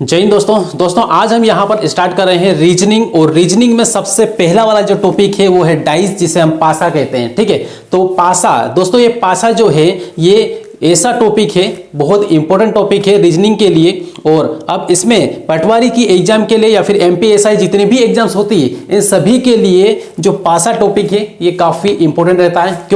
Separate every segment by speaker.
Speaker 1: जय हिंद दोस्तों आज हम यहाँ पर स्टार्ट कर रहे हैं रीजनिंग। और रीजनिंग में सबसे पहला वाला जो टॉपिक है वो है डाइस, जिसे हम पासा कहते हैं। ठीक है, तो पासा दोस्तों, ये पासा जो है ये ऐसा टॉपिक है, बहुत इंपॉर्टेंट टॉपिक है रीजनिंग के लिए। और अब इसमें पटवारी की एग्जाम के लिए या फिर एमपीएसआई जितने भी एग्जाम्स होती है इन सभी के लिए जो पासा टॉपिक है ये काफी इंपॉर्टेंट रहता है।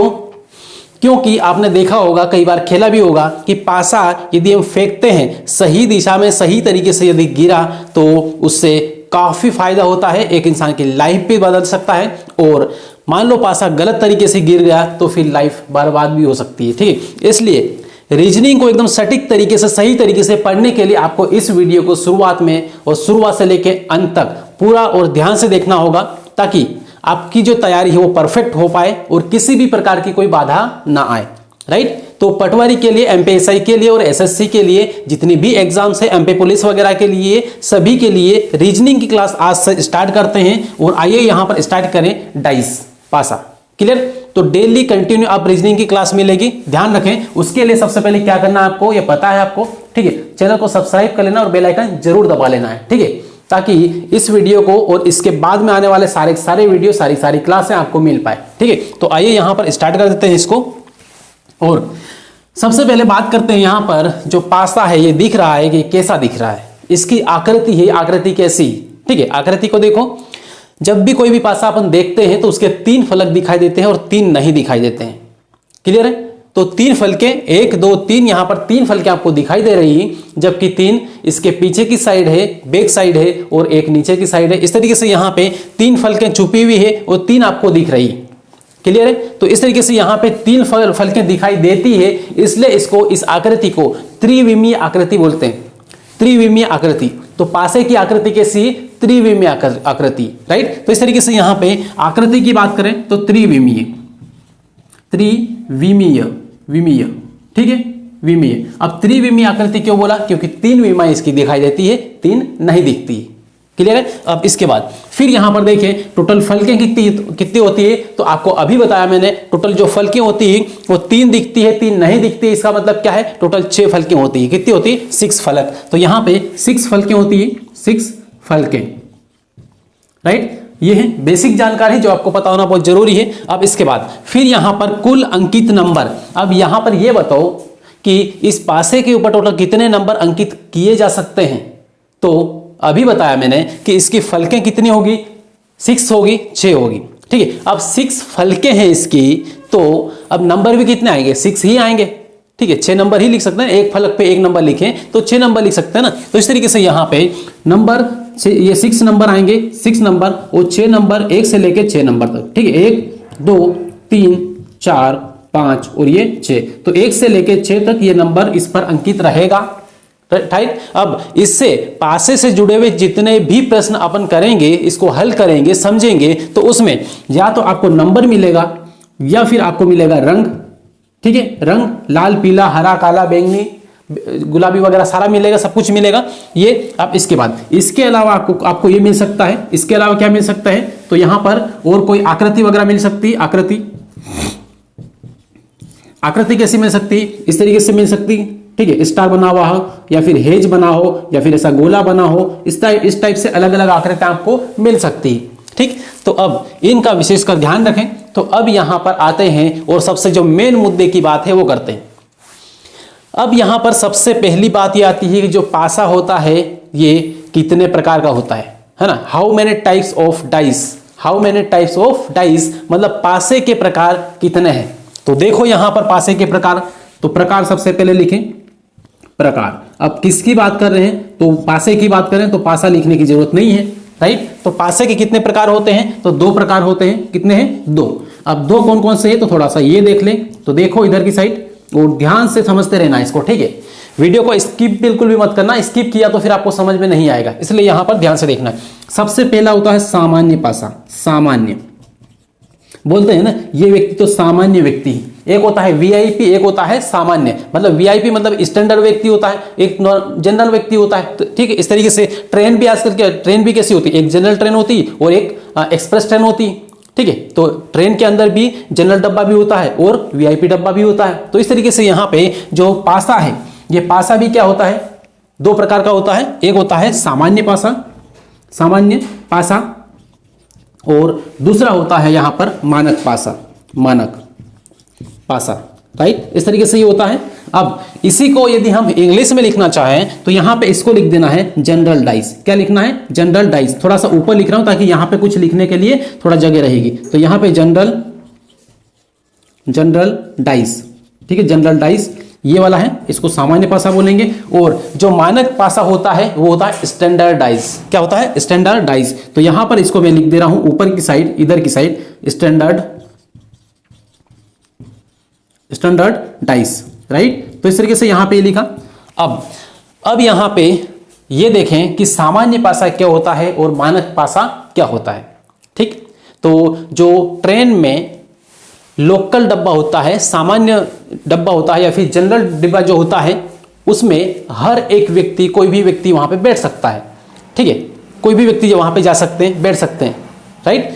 Speaker 1: क्योंकि आपने देखा होगा, कई बार खेला भी होगा कि पासा यदि हम फेंकते हैं सही दिशा में, सही तरीके से यदि गिरा तो उससे काफी फायदा होता है, एक इंसान की लाइफ भी बदल सकता है। और मान लो पासा गलत तरीके से गिर गया तो फिर लाइफ बर्बाद भी हो सकती है। ठीक है, इसलिए रीजनिंग को एकदम सटीक तरीके से, सही तरीके से पढ़ने के लिए आपको इस वीडियो को शुरुआत से लेकर अंत तक पूरा और ध्यान से देखना होगा, ताकि आपकी जो तैयारी है वो परफेक्ट हो पाए और किसी भी प्रकार की कोई बाधा ना आए। राइट, तो पटवारी के लिए, एमपीएसआई के लिए और एसएससी के लिए जितनी भी एग्जाम्स है, एमपी पुलिस वगैरह के लिए, सभी के लिए रीजनिंग की क्लास आज से स्टार्ट करते हैं। और आइए यहां पर स्टार्ट करें डाइस पासा। क्लियर, तो डेली कंटिन्यू आप रीजनिंग की क्लास मिलेगी, ध्यान रखें। उसके लिए सबसे पहले क्या करना है आपको, ये पता है आपको। ठीक है, चैनल को सब्सक्राइब कर लेना और बेल आइकन जरूर दबा लेना है। ठीक है, ताकि इस वीडियो को और इसके बाद में आने वाले सारे वीडियो, सारी क्लासें आपको मिल पाए। ठीक है, तो आइए यहां पर स्टार्ट कर देते हैं इसको। और सबसे पहले बात करते हैं यहां पर जो पासा है ये दिख रहा है कि कैसा दिख रहा है, इसकी आकृति है, आकृति कैसी। ठीक है, आकृति को देखो, जब भी कोई भी पासा अपन देखते हैं तो उसके 3 फलक दिखाई देते हैं और 3 नहीं दिखाई देते हैं। क्लियर है, तो 3 फलके, 1 2 3, यहां पर 3 फलके आपको दिखाई दे रही है, जबकि 3 इसके पीछे की साइड है, बैक साइड है, और 1 नीचे की साइड है। इस तरीके से यहां पे 3 फलके छुपी हुई है और 3 आपको दिख रही है। क्लियर है, तो इस तरीके से यहां पे 3 फलके दिखाई देती है, इसलिए इसको, इस आकृति को त्रिविमीय आकृति बोलते हैं। त्रिविमीय आकृति, तो पासे की आकृति कैसी, त्रिविमीय आकृति। राइट, तो इस तरीके से यहां पे आकृति की बात करें तो त्रिविमीय, विमीय। ठीक है, विमीय। अब त्रिविमीय आकृति क्यों बोला, क्योंकि 3 विमा इसकी दिखाई देती है, 3 नहीं दिखती। क्लियर है, अब इसके बाद फिर यहां पर देखें टोटल फलकें कितनी होती है, तो आपको अभी बताया मैंने, टोटल जो फलकें होती है वो 3 दिखती है, 3 नहीं दिखती है। इसका मतलब क्या है, टोटल 6 फलकें होती है। कितनी होती है, 6 फलक। तो यहां पे 6 फलकें होती है, 6 फलकें। राइट, ये है बेसिक जानकारी जो आपको पता होना बहुत जरूरी है। अब इसके बाद फिर यहां पर कुल अंकित नंबर। अब यहां पर यह बताओ कि इस पासे के ऊपर टोटल कितने नंबर अंकित किए जा सकते हैं। तो अभी बताया मैंने कि इसकी फलकें कितनी होगी, 6 होगी, 6 होगी। ठीक है, अब 6 फलकें हैं इसकी, तो अब नंबर भी कितने आएंगे, 6 ही आएंगे। ठीक है, 6 नंबर ही लिख सकते हैं, एक फलक पे 1 नंबर लिखें तो 6 नंबर लिख सकते हैं ना। तो इस तरीके से यहां पे नंबर, ये 6 नंबर आएंगे, 6 नंबर, और 6 नंबर 1 से लेके 6 नंबर तक। ठीक है, 1 2 3 4 5 और ये 6, तो 1 से लेके 6 तक ये नंबर इस पर अंकित रहेगा। राइट, अब इससे पासे से जुड़े हुए जितने भी प्रश्न अपन करेंगे, इसको हल करेंगे, समझेंगे, तो उसमें या तो आपको नंबर मिलेगा या फिर आपको मिलेगा रंग। ठीक है, रंग लाल, पीला, हरा, काला, बैंगनी, गुलाबी वगैरह सारा मिलेगा, सब कुछ मिलेगा ये। अब इसके बाद इसके अलावा आपको ये मिल सकता है, इसके अलावा क्या मिल सकता है, तो यहां पर और कोई आकृति वगैरह मिल सकती है। आकृति कैसी मिल सकती है, इस तरीके से मिल सकती है। ठीक है, स्टार बना हुआ हो या फिर हेज बना हो या फिर ऐसा गोला बना हो, इस टाइप से अलग अलग आकृतियां आपको मिल सकती है। ठीक, तो अब इनका विशेषकर ध्यान रखें। तो अब यहां पर आते हैं और सबसे जो मेन मुद्दे की बात है वो करते हैं। अब यहां पर सबसे पहली बात ये आती है कि जो पासा होता है ये कितने प्रकार का होता है ना। How many types of dice, how many types of dice, मतलब पासे के प्रकार कितने हैं। तो देखो यहां पर पासे के प्रकार, तो प्रकार सबसे पहले लिखें, प्रकार। अब किसकी बात कर रहे हैं, तो पासे की बात करें तो पासा लिखने की जरूरत नहीं है। राइट, तो पासे के कितने प्रकार होते हैं, तो 2 प्रकार होते हैं। कितने हैं, 2। अब 2 कौन कौन से हैं, तो थोड़ा सा ये देख लें। तो देखो इधर की साइड और ध्यान से समझते रहना इसको। ठीक है, वीडियो को स्किप बिल्कुल भी मत करना, स्किप किया तो फिर आपको समझ में नहीं आएगा, इसलिए यहां पर ध्यान से देखना है। सबसे पहला होता है सामान्य पासा। सामान्य बोलते हैं ना, ये व्यक्ति तो सामान्य व्यक्ति है। एक होता है वीआईपी, एक होता है सामान्य। मतलब वीआईपी मतलब स्टैंडर्ड व्यक्ति होता है, एक जनरल व्यक्ति होता है। तो ठीक है, इस तरीके से ट्रेन भी आजकल के, ट्रेन भी कैसी होती है, एक जनरल ट्रेन होती है और एक एक्सप्रेस ट्रेन होती है। ठीक है, तो ट्रेन के अंदर भी जनरल डब्बा भी होता है और वीआईपी डब्बा भी होता है। तो इस तरीके से यहाँ पे जो पासा है, ये पासा भी क्या होता है, दो प्रकार का होता है, एक होता है सामान्य पासा और दूसरा होता है यहां पर मानक पासा, राइट। इस तरीके से ये होता है। अब इसी को यदि हम इंग्लिश में लिखना चाहें तो यहां पे इसको लिख देना है जनरल डाइस। क्या लिखना है? General dice. थोड़ा सा ऊपर लिख रहा हूं ताकि यहां पे कुछ लिखने के लिए थोड़ा जगह रहेगी। तो यहां पे जनरल डाइस, ठीक है, जनरल डाइस ये वाला है, इसको सामान्य पासा बोलेंगे। और जो मानक पासा होता है वो होता है स्टैंडर्ड डाइस। क्या होता है? Standard dice. तो यहां पर इसको मैं लिख दे रहा हूं ऊपर की साइड, इधर की साइड स्टैंडर्ड डाइस, राइट। तो इस तरीके से यहां पे लिखा। अब यहां पे ये देखें कि सामान्य पासा क्या होता है और मानक पासा क्या होता है, ठीक। तो जो ट्रेन में लोकल डब्बा होता है, सामान्य डब्बा होता है या फिर जनरल डिब्बा जो होता है, उसमें हर एक व्यक्ति, कोई भी व्यक्ति वहां पे बैठ सकता है, ठीक है। कोई भी व्यक्ति जो वहां पे जा सकते हैं, बैठ सकते हैं, राइट।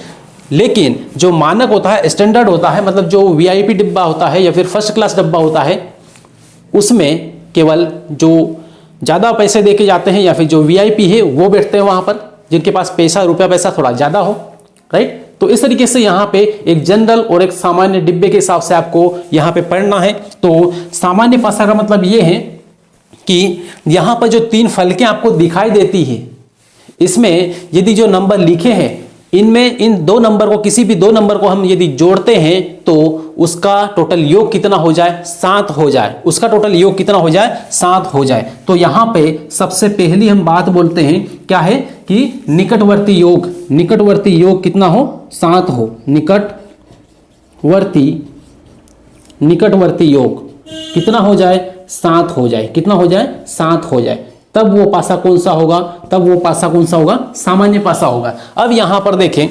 Speaker 1: लेकिन जो मानक होता है, स्टैंडर्ड होता है, मतलब जो वीआईपी डिब्बा होता है या फिर फर्स्ट क्लास डब्बा होता है, उसमें केवल जो ज़्यादा पैसे दे के जाते हैं या फिर जो वीआईपी है वो बैठते हैं वहां पर, जिनके पास रुपया पैसा थोड़ा ज़्यादा हो, राइट। तो इस तरीके से यहाँ पे एक जनरल और एक सामान्य डिब्बे के हिसाब से आपको यहाँ पे पढ़ना है। तो सामान्य पासा का मतलब ये है कि यहाँ पर जो 3 फलकें आपको दिखाई देती है, इसमें यदि जो नंबर लिखे हैं, इनमें इन 2 नंबर को, किसी भी 2 नंबर को हम यदि जोड़ते हैं तो उसका टोटल योग कितना हो जाए? 7 हो जाए। उसका टोटल योग कितना हो जाए? 7 हो जाए। तो यहां पे सबसे पहली हम बात बोलते हैं क्या है कि निकटवर्ती योग कितना हो? 7 हो। निकटवर्ती योग कितना हो जाए? 7 हो जाए। कितना हो जाए? 7 हो जाए। तब वो पासा कौन सा होगा? सामान्य पासा होगा। अब यहां पर देखें,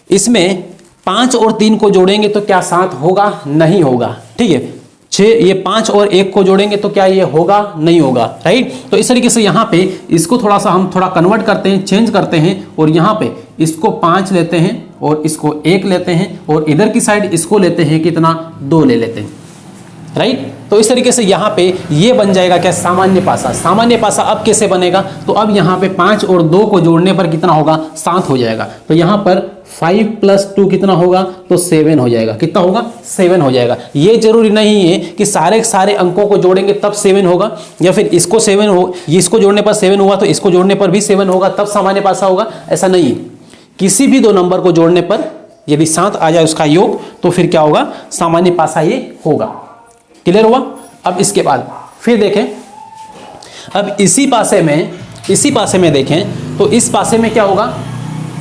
Speaker 1: इसमें 5 और 3 को जोड़ेंगे तो क्या 7 होगा? नहीं होगा, ठीक है। 6, ये 5 और 1 को जोड़ेंगे तो क्या ये होगा? नहीं होगा, राइट। तो इस तरीके से यहां पे इसको हम थोड़ा कन्वर्ट करते हैं, चेंज करते हैं, और यहां पे इसको 5 लेते हैं और इसको 1 लेते हैं, और इधर की साइड इसको लेते हैं, कितना? 2 ले लेते हैं, राइट। तो इस तरीके से यहां पे ये बन जाएगा क्या? सामान्य पासा। अब कैसे बनेगा? तो अब यहां पे 5 और 2 को जोड़ने पर कितना होगा? 7 हो जाएगा। तो यहां पर 5 + 2 कितना होगा? तो 7 हो जाएगा। कितना होगा? 7 हो जाएगा। ये जरूरी नहीं है कि सारे अंकों को जोड़ेंगे तब 7 होगा, या फिर इसको 7 हो, इसको जोड़ने पर 7 हुआ तो इसको जोड़ने पर भी 7 होगा, तब सामान्य पासा होगा, ऐसा नहीं है। किसी भी 2 नंबर को जोड़ने पर यदि 7 आ जाए उसका योग, तो फिर क्या होगा? सामान्य पासा ये होगा। क्लियर हुआ? अब इसके बाद फिर देखें, अब इसी पासे में देखें तो इस पासे में क्या होगा?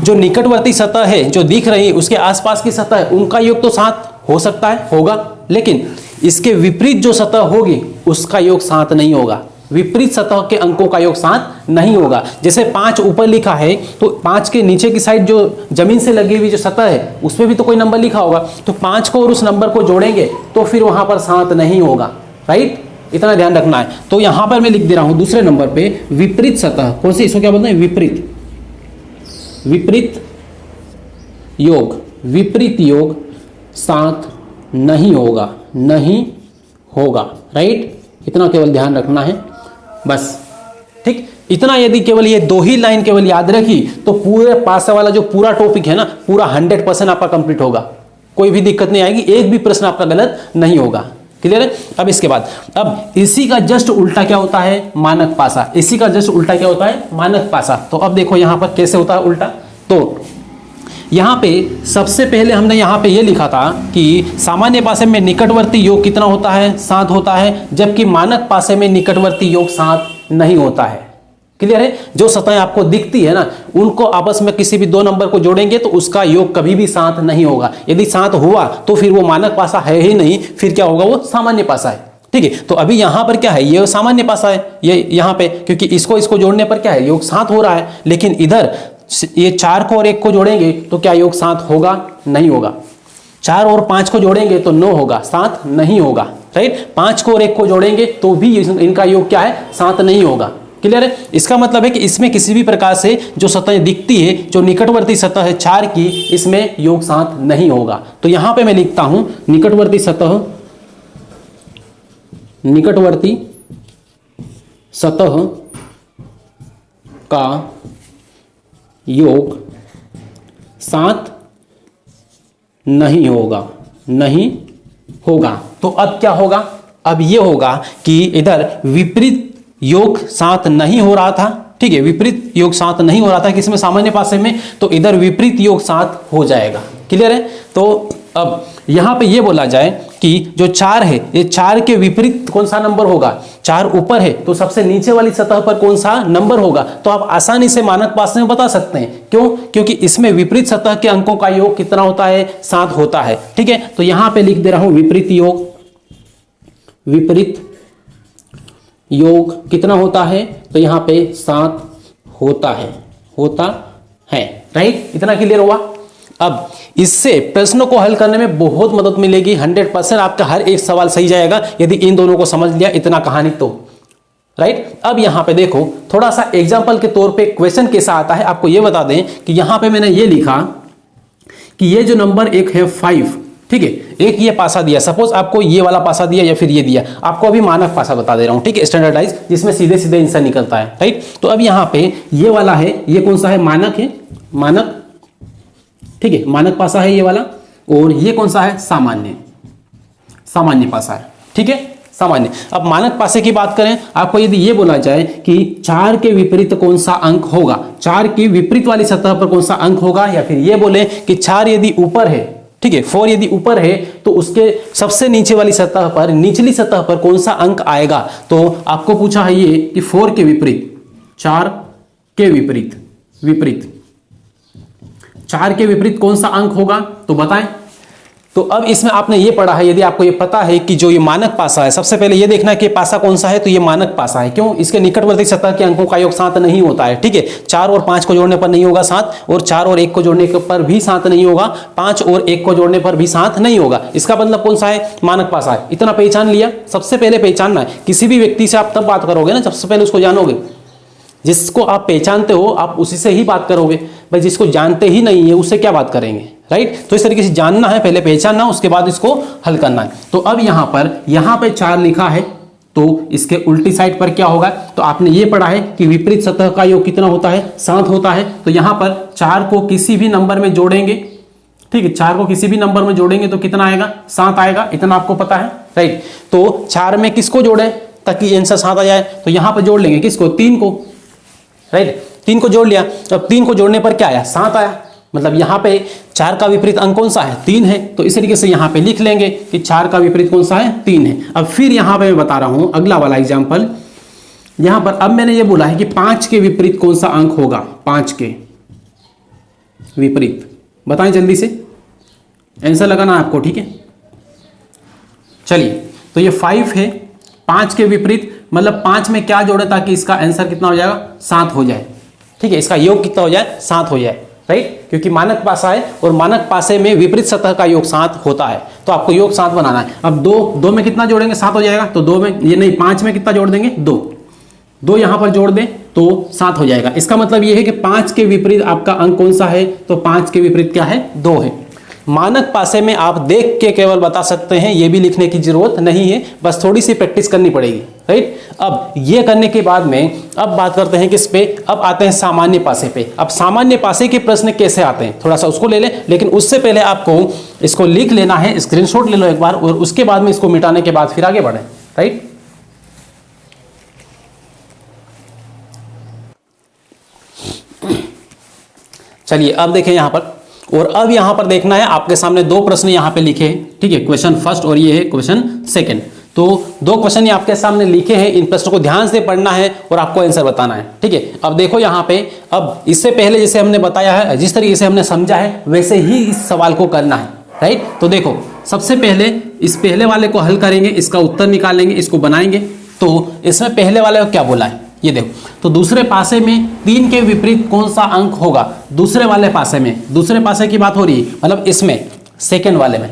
Speaker 1: जो निकटवर्ती सतह है, जो दिख रही है, उसके आसपास की सतह है, उनका योग तो 7 हो सकता है, होगा। लेकिन इसके विपरीत जो सतह होगी उसका योग 7 नहीं होगा। विपरीत सतह के अंकों का योग 7 नहीं होगा। जैसे 5 ऊपर लिखा है तो 5 के नीचे की साइड जो जमीन से लगी हुई जो सतह है उसमें भी तो कोई नंबर लिखा होगा, तो 5 को और उस नंबर को जोड़ेंगे तो फिर वहां पर 7 नहीं होगा, राइट। इतना ध्यान रखना है। तो यहां पर मैं लिख दे रहा हूं दूसरे नंबर पे विपरीत सतह, कौन सी? इसको क्या बोलते हैं? विपरीत योग 7 नहीं होगा, राइट। इतना केवल ध्यान रखना है बस, ठीक। इतना यदि केवल ये 2 ही लाइन केवल याद रखी तो पूरे पासा वाला जो पूरा टॉपिक है ना, पूरा 100% आपका कंप्लीट होगा। कोई भी दिक्कत नहीं आएगी, एक भी प्रश्न आपका गलत नहीं होगा। क्लियर है? अब इसके बाद, अब इसी का जस्ट उल्टा क्या होता है? मानक पासा। इसी का जस्ट उल्टा क्या होता है? मानक पासा। तो अब देखो यहां पर कैसे होता है उल्टा। तो यहां पे सबसे पहले हमने यहां पे ये लिखा था कि सामान्य पासे में निकटवर्ती योग कितना होता है? 7 होता है, जबकि मानक पासे में निकटवर्ती योग 7 नहीं होता है। क्लियर है? जो सतहें आपको दिखती है ना, उनको आपस में किसी भी 2 नंबर को जोड़ेंगे तो उसका योग कभी भी 7 नहीं होगा। यदि 7 हुआ तो फिर वो मानक पासा है ही नहीं, फिर क्या होगा? वो सामान्य पासा है, ठीक है। तो अभी यहां पर क्या है? ये सामान्य पासा है, ये यहां पे, क्योंकि इसको जोड़ने पर क्या है? योग 7 हो रहा है। लेकिन इधर ये 4 को और 1 को जोड़ेंगे तो क्या योग 7 होगा? नहीं होगा। 4 और 5 को जोड़ेंगे तो 9 होगा, 7 नहीं होगा, राइट। 5 को और 1 को जोड़ेंगे तो भी इनका योग क्या है? 7 नहीं होगा। क्लियर है? इसका मतलब है कि इसमें किसी भी प्रकार से जो सतह दिखती है, जो निकटवर्ती सतह है 4 की, इसमें योग 7 नहीं होगा। तो यहां पे मैं लिखता हूं निकटवर्ती सतह का योग 7 नहीं होगा, नहीं होगा। तो अब क्या होगा, अब ये होगा कि इधर विपरीत योग 7 नहीं हो रहा था, ठीक है, विपरीत योग 7 नहीं हो रहा था किसमें, सामान्य पासे में, तो इधर विपरीत योग 7 हो जाएगा। क्लियर है। तो अब यहां पे ये बोला जाए कि जो 4 है, ये 4 के विपरीत कौन सा नंबर होगा, 4 ऊपर है तो सबसे नीचे वाली सतह पर कौन सा नंबर होगा। तो आप आसानी से मानक पासे में बता सकते हैं। क्यों, क्योंकि इसमें विपरीत सतह के अंकों का योग कितना होता है, 7 होता है। ठीक है, तो यहां पे लिख दे रहा हूं विपरीत योग, विपरीत योग कितना होता है, तो यहां पे 7 होता है, होता है। राइट, इतना क्लियर हुआ। अब इससे प्रश्नों को हल करने में बहुत मदद मिलेगी, 100% आपका हर एक सवाल सही जाएगा यदि इन दोनों को समझ लिया इतना कहानी तो। राइट, अब यहां पे देखो थोड़ा सा एग्जांपल के तौर पे क्वेश्चन कैसा आता है आपको ये बता दें कि यहां पे मैंने ये लिखा कि ये जो नंबर एक है 5, ठीक है, एक ये पासा दिया, सपोज आपको ये वाला पासा दिया या फिर ये दिया, आपको अभी मानक पासा बता दे रहा हूं, ठीक है, स्टैंडर्डाइज, जिसमें सीधे सीधे आंसर निकलता है। राइट, तो अब यहां पे ये वाला है, ये कौन सा है, मानक है, मानक, ठीक है, मानक पासा है ये वाला, और ये कौन सा है, सामान्य, सामान्य पासा है। ठीक है, सामान्य। अब मानक पासे की बात करें, आपको यदि ये बोला जाए कि 4 के विपरीत कौन सा अंक होगा, 4 की विपरीत वाली सतह पर कौन सा अंक होगा, या फिर ये बोले कि 4 यदि ऊपर है, ठीक है, 4 यदि ऊपर है तो उसके सबसे नीचे वाली सतह पर, निचली सतह पर कौन सा अंक आएगा। तो आपको पूछा है ये कि 4 के विपरीत, 4 के विपरीत, विपरीत 4 के विपरीत कौन सा अंक होगा, तो बताएं। तो अब इसमें आपने ये पढ़ा है, यदि आपको ये पता है कि जो ये मानक पासा है, सबसे पहले ये देखना है कि पासा कौन सा है, तो ये मानक पासा है। क्यों, इसके निकटवर्ती सतह के अंकों का योग 7 नहीं होता है। ठीक है, 4 और 5 को जोड़ने पर नहीं होगा 7, और 4 और 1 को जोड़ने पर भी 7 नहीं होगा, 5 और 1 को जोड़ने पर भी 7 नहीं होगा। इसका मतलब कौन सा है, मानक पासा है। इतना पहचान लिया, सबसे पहले पहचानना है। किसी भी व्यक्ति से आप तब बात करोगे ना, सबसे पहले उसको जानोगे, जिसको आप पहचानते हो आप उसी से ही बात करोगे। भाई जिसको जानते ही नहीं है उससे क्या बात करेंगे। राइट, तो इस तरीके से जानना है, पहले पहचानना, उसके बाद इसको हल करना है। तो अब यहां पे 4 लिखा है, तो इसके उल्टी साइड पर क्या होगा, तो आपने ये पढ़ा है कि विपरीत सतह का योग कितना होता है, 7 होता है। तो यहां पर 4 को किसी भी नंबर में जोड़ेंगे, ठीक है, 4 को किसी भी नंबर में जोड़ेंगे तो कितना आएगा, 7 आएगा, इतना आपको पता है। राइट, तो 4 में किसको जोड़े ताकि आंसर 7 आ जाए, तो यहां पर जोड़ लेंगे किसको, 3 को। राइट, 3 को जोड़ लिया, अब 3 को जोड़ने पर क्या आया, 7 आया। मतलब यहां पे 4 का विपरीत अंक कौन सा है, 3 है। तो इस तरीके से यहां पे लिख लेंगे कि 4 का विपरीत कौन सा है, 3 है। अब फिर यहां पे मैं बता रहा हूं अगला वाला एग्जांपल, यहां पर अब मैंने ये बोला है कि 5 के विपरीत कौन सा अंक होगा, 5 के विपरीत, बताएं जल्दी से, आंसर लगाना है आपको। ठीक है, चलिए, तो ये 5 है, 5 के विपरीत मतलब 5 में क्या जोड़े ताकि इसका आंसर कितना हो जाएगा, 7 हो जाए। ठीक है, इसका योग कितना हो जाए, 7 हो जाए। राइट, क्योंकि मानक पासा है और मानक पासे में विपरीत सतह का योग 7 होता है, तो आपको योग 7 बनाना है। अब 2 में कितना जोड़ेंगे, 7 हो जाएगा। तो 2 में ये नहीं, 5 में कितना जोड़ देंगे, 2 यहां पर जोड़ दें तो 7 हो जाएगा। इसका मतलब ये है कि 5 के विपरीत आपका अंक कौन सा है, तो 5 के विपरीत क्या है, 2 है। मानक पासे में आप देख के केवल बता सकते हैं, ये भी लिखने की जरूरत नहीं है, बस थोड़ी सी प्रैक्टिस करनी पड़ेगी। राइट, अब ये करने के बाद में अब बात करते हैं किस पे, अब आते हैं सामान्य पासे पे। अब सामान्य पासे के प्रश्न कैसे आते हैं थोड़ा सा उसको ले लें, लेकिन उससे पहले आपको इसको लिख लेना है, स्क्रीनशॉट ले लो एक बार, और उसके बाद में इसको मिटाने के बाद फिर आगे बढ़े। राइट, चलिए अब देखें यहां पर, और अब यहां पर देखना है आपके सामने 2 प्रश्न यहां पे लिखे हैं। ठीक है, क्वेश्चन फर्स्ट और ये है क्वेश्चन सेकंड। तो 2 क्वेश्चन ये आपके सामने लिखे हैं, इन प्रश्नों को ध्यान से पढ़ना है और आपको आंसर बताना है। ठीक है, अब देखो यहां पे, अब इससे पहले जैसे हमने बताया है, जिस तरीके से हमने समझा है वैसे ही इस सवाल को करना है। राइट, तो देखो सबसे पहले इस पहले वाले को हल करेंगे, इसका उत्तर निकालेंगे, इसको बनाएंगे। तो इसमें पहले वाले को क्या बोला है, ये देखो, तो दूसरे पासे में 3 के विपरीत कौन सा अंक होगा, दूसरे वाले पासे में, दूसरे पासे की बात हो रही है, मतलब इसमें सेकंड वाले में,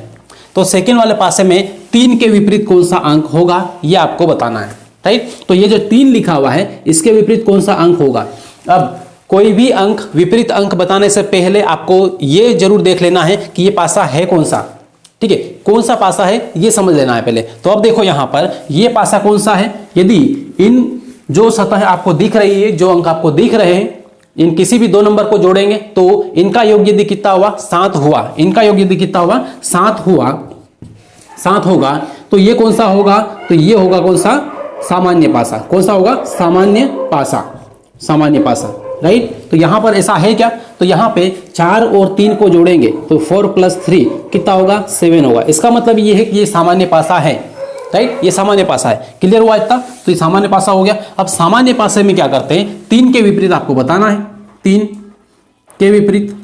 Speaker 1: तो सेकंड वाले पासे में 3 के विपरीत कौन सा अंक होगा, ये आपको बताना है। राइट, तो ये जो 3 लिखा हुआ है इसके विपरीत कौन सा अंक होगा। अब कोई भी अंक, विपरीत अंक बताने से पहले आपको ये जरूर देख लेना है कि ये पासा है कौन सा। ठीक है, कौन सा पासा है ये समझ लेना है पहले। तो अब देखो यहां पर ये पासा कौन सा है, यदि इन जो सतह आपको दिख रही है, जो अंक आपको दिख रहे हैं, इन किसी भी दो नंबर को जोड़ेंगे तो इनका योग यदि कितना हुआ 7 हुआ, इनका योग यदि कितना हुआ 7 हुआ, 7 होगा, तो ये कौन सा होगा, तो ये होगा कौन सा, सामान्य पासा। कौन सा होगा, सामान्य पासा, सामान्य पासा, राइट। तो यहां पर ऐसा है क्या, तो यहां पे 4 और 3 को जोड़ेंगे तो 4 + 3 कितना होगा, 7 होगा। इसका मतलब ये है कि ये सामान्य पासा है, राइट, ये सामान्य पासा है। क्लियर हुआ इतना, तो ये सामान्य पासा हो गया। अब सामान्य पासे में क्या करते हैं, 3 के विपरीत आपको बताना है, 3 के विपरीत,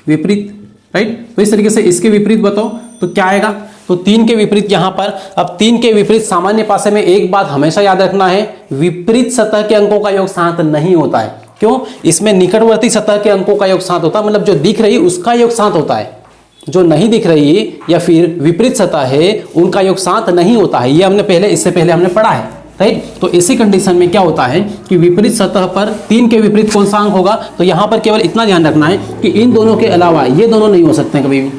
Speaker 1: विपरीत, राइट। तो इस तरीके से इसके विपरीत बताओ तो क्या आएगा, तो 3 के विपरीत यहां पर, अब 3 के विपरीत सामान्य पासे में एक बात हमेशा याद रखना है, विपरीत सतह के अंकों का योग 7 नहीं होता है। क्यों, इसमें निकटवर्ती सतह के अंकों का योग 7 होता है, मतलब जो दिख रही उसका योग 7 होता है, जो नहीं दिख रही या फिर विपरीत सतह है उनका योग 7 नहीं होता है। ये हमने पहले, इससे पहले हमने पढ़ा है, राइट। तो इसी कंडीशन में क्या होता है कि विपरीत सतह पर 3 के विपरीत कौन सा अंक होगा, तो यहां पर केवल इतना ध्यान रखना है कि इन दोनों के अलावा ये दोनों नहीं हो सकते हैं कभी भी,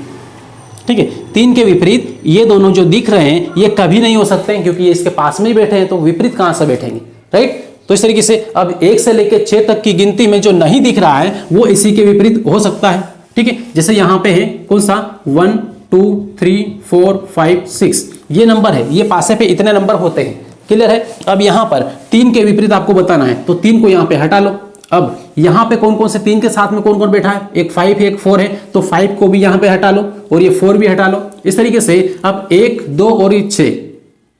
Speaker 1: ठीक है। 3 के विपरीत ये दोनों जो दिख रहे हैं ये कभी नहीं हो सकते हैं, क्योंकि ये इसके पास में ही बैठे हैं, तो विपरीत कहां से बैठेंगे, राइट। तो इस तरीके से अब 1 से लेकर 6 तक की गिनती में जो नहीं दिख रहा है वो इसी के विपरीत हो सकता है, ठीक है। जैसे यहां पे है कौन सा, 1 2 3 4 5 6 ये नंबर है, ये पासे पे इतने नंबर होते हैं, क्लियर है। अब यहां पर 3 के विपरीत आपको बताना है, तो 3 को यहां पे हटा लो। अब यहां पे कौन कौन से 3 के साथ में कौन कौन बैठा है, एक 5 है, एक 4 है, तो 5 को भी यहां पे हटा लो और ये 4 भी हटा लो। इस तरीके से अब 1 2 और 6,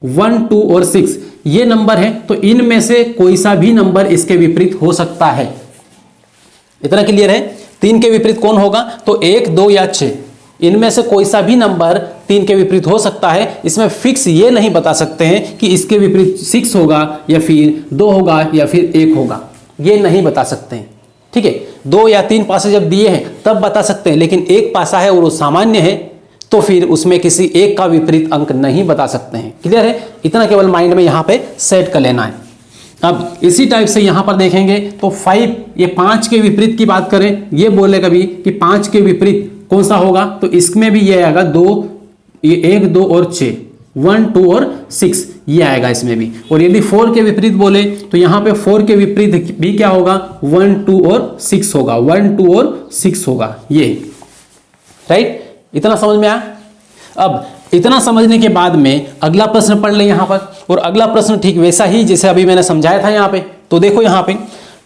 Speaker 1: 1 2 और 6 ये नंबर है, तो इनमें से कोई सा भी नंबर इसके विपरीत हो सकता है। इतना क्लियर है। 3 के विपरीत कौन होगा, तो 1 2 या 6 इनमें से कोई सा भी नंबर 3 के विपरीत हो सकता है। इसमें फिक्स ये नहीं बता सकते हैं कि इसके विपरीत 6 होगा या फिर 2 होगा या फिर 1 होगा, ये नहीं बता सकते हैं, ठीक है। 2 या 3 पासे जब दिए हैं तब बता सकते हैं, लेकिन एक पासा है और वो सामान्य है तो फिर उसमें किसी एक का विपरीत अंक नहीं बता सकते हैं। क्लियर है, इतना केवल माइंड में यहां पे सेट कर लेना है। अब इसी टाइप से यहां पर देखेंगे तो 5, ये 5 के विपरीत की बात करें, ये बोले कभी कि 5 के विपरीत कौन सा होगा, तो इसमें भी ये आएगा 2, ये 1 2 और 6, 1 2 और 6 ये आएगा इसमें भी। और यदि 4 के विपरीत बोले तो यहां पे 4 के विपरीत भी क्या होगा, 1 2 और 6 होगा, 1 2 और 6 होगा ये, राइट। इतना समझ में आया। अब इतना समझने के बाद में अगला प्रश्न पढ़ ले यहां पर, और अगला प्रश्न ठीक वैसा ही जैसे अभी मैंने समझाया था यहां पे। तो देखो यहां पे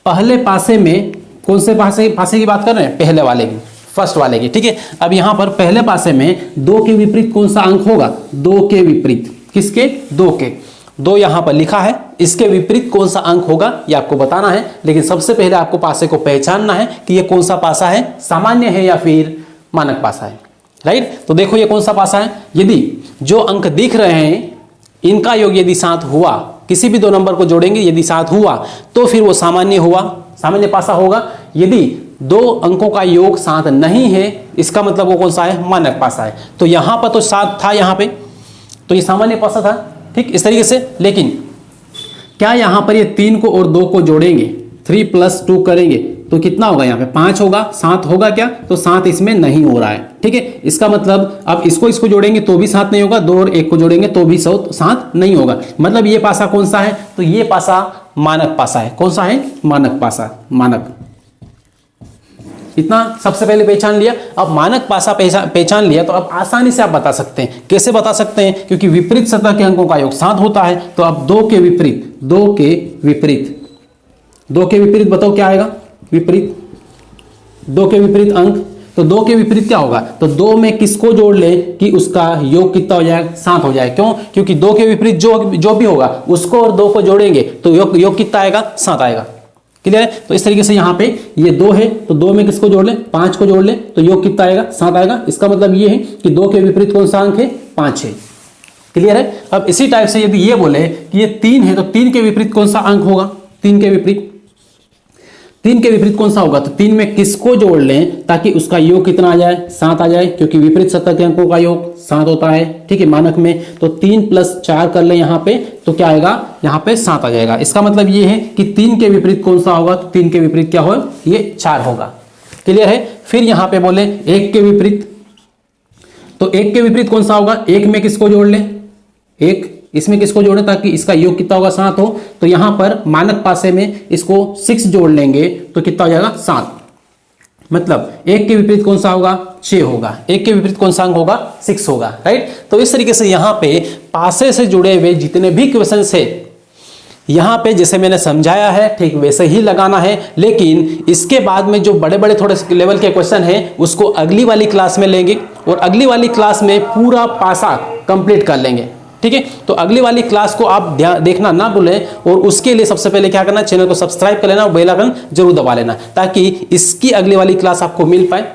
Speaker 1: पहले पासे में कौन से पासे की बात कर रहे हैं, पहले वाले की, फर्स्ट वाले की, ठीक है। अब यहां पर पहले पासे में 2 के विपरीत कौन सा अंक होगा, 2 के विपरीत, किसके, 2 के, 2 यहां पर लिखा है, इसके विपरीत कौन सा अंक होगा ये आपको बताना है। लेकिन सबसे पहले आपको पासे को पहचानना है कि ये कौन सा पासा है, सामान्य है या फिर मानक पासा है, राइट। तो देखो ये कौन सा पासा है, यदि जो अंक दिख रहे हैं इनका योग यदि 7 हुआ, किसी भी 2 नंबर को जोड़ेंगे यदि 7 हुआ तो फिर वो सामान्य हुआ, सामान्य पासा होगा। यदि 2 अंकों का योग 7 नहीं है इसका मतलब वो कौन सा है, मानक पासा है। तो यहां पर तो 7 था यहां पे, तो ये सामान्य पासा था, ठीक इस तरीके से। लेकिन क्या यहां पर ये 3 को और 2 को जोड़ेंगे, 3 + 2 करेंगे तो कितना होगा, यहाँ पे 5 होगा, 7 होगा क्या, तो 7 इसमें नहीं हो रहा है, ठीक है। इसका मतलब अब इसको जोड़ेंगे तो भी 7 नहीं होगा, 2 और 1 को जोड़ेंगे तो भी 7 नहीं होगा। मतलब ये पासा कौन सा है, तो ये पासा मानक पासा है। कौन सा है, मानक पासा, मानक। इतना सबसे पहले पहचान लिया। अब मानक पासा पहचान लिया तो अब आसानी से आप बता सकते हैं। कैसे बता सकते हैं, क्योंकि विपरीत सतह के अंकों का योग 7 होता है। तो अब 2 के विपरीत, 2 के विपरीत, 2 के विपरीत बताओ क्या आएगा, विपरीत, 2 के विपरीत अंक। तो 2 के विपरीत क्या होगा, तो 2 में किसको जोड़ ले कि उसका योग कितना हो जाए, 7 हो जाए। क्यों, क्योंकि 2 के विपरीत जो भी होगा उसको और 2 को जोड़ेंगे तो योग कितना आएगा, 7 आएगा। क्लियर है। तो इस तरीके से यहाँ पे ये 2 है तो 2 में किसको जोड़ ले, 5 को जोड़ ले तो योग कितना आएगा, 7 आएगा। इसका मतलब ये है कि 2 के विपरीत कौन सा अंक है, 5 है। क्लियर है। अब इसी टाइप से यदि ये बोले कि ये 3 है तो 3 के विपरीत कौन सा अंक होगा, 3 के विपरीत, 3 के विपरीत कौन सा होगा, तो 3 में किसको जोड़ लें ताकि उसका योग कितना आ जाए, 7 आ जाए। क्योंकि विपरीत सतह के अंकों का योग 7 होता है, ठीक है, मानक में। तो 3 + 4 कर लें यहाँ पे तो क्या आएगा, यहाँ पे 7 आ जाएगा। इसका मतलब ये है कि 3 के विपरीत कौन सा होगा, तो 3 के विपरीत क्या हो, ये 4 होगा। क्लियर है। फिर यहाँ पे बोले 1 के विपरीत, तो 1 के विपरीत कौन सा होगा, 1 में किसको जोड़ लें, 1 इसमें किसको जोड़े ताकि इसका योग कितना होगा 7 हो। तो यहां पर मानक पासे में इसको 6 जोड़ लेंगे तो कितना हो जाएगा 7। मतलब 1 के विपरीत कौन सा होगा 6 होगा, 1 के विपरीत कौन सा अंक होगा 6 होगा, राइट। तो इस तरीके से यहां पे पासे से जुड़े हुए जितने भी क्वेश्चन है यहां पे जैसे मैंने समझाया है ठीक वैसे ही लगाना है, लेकिन इसके बाद में जो बड़े बड़े थोड़े लेवल के क्वेश्चन हैं उसको अगली वाली क्लास में लेंगे और अगली वाली क्लास में पूरा पासा कंप्लीट कर लेंगे, ठीक है। तो अगली वाली क्लास को आप देखना ना भूलें और उसके लिए सबसे पहले क्या करना, चैनल को सब्सक्राइब कर लेना और बेल आइकन जरूर दबा लेना ताकि इसकी अगली वाली क्लास आपको मिल पाए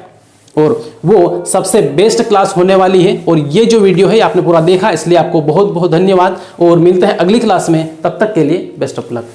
Speaker 1: और वो सबसे बेस्ट क्लास होने वाली है। और ये जो वीडियो है आपने पूरा देखा इसलिए आपको बहुत बहुत धन्यवाद और मिलते हैं अगली क्लास में, तब तक के लिए बेस्ट ऑफ लक।